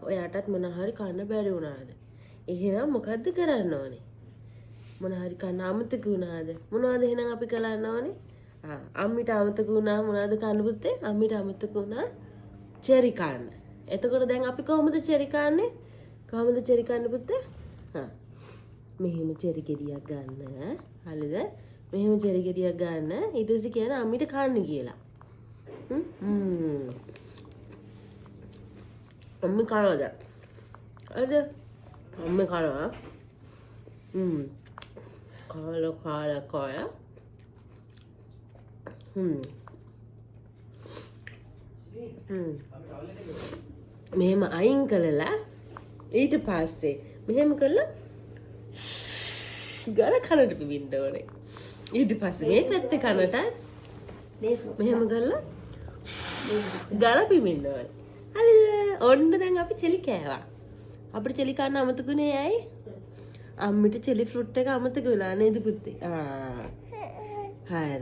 ඔයාටත් මොන හරි කන්න බැරි වුණාද? එහෙනම් මොකද්ද කරන්න ඕනේ? මොන හරි කන්න අමතක වුණාද? මොනවද එහෙනම් අපි කරන්න ඕනේ? අම්මිට අමතක වුණා මොනවද කන්න පුතේ? අම්මිට අමතක වුණා චෙරි කන්න. එතකොට දැන් අපි කොහොමද චෙරි කන්නේ? කොහොමද චෙරි කන්න පුතේ? මෙහෙම චෙරි ගෙඩියක් ගන්න. හරිද? මෙහෙම චෙරි ගෙඩියක් ගන්න. ඊට පස්සේ කියන අම්මිට කන්න කියලා. අම්මි කනවද? හරිද? අම්මි කනවා. කාලා. මෙහෙම අයින් කළලා ඊට පස්සේ මෙහෙම කළා ගල කනට පිවින්න ඕනේ. ඊට පස්සේ මේ පැත්තේ කනට මෙහෙම කරලා ගල පිවින්න ඕනේ. හරිද? ඔන්න දැන් අපි චෙලි කෑවා. අපිට චෙලි කන්න අමතකුනේ ඇයි? අම්මිට චෙලි ෆෘට් එක අමතක වෙලා නේද පුතේ? හරි.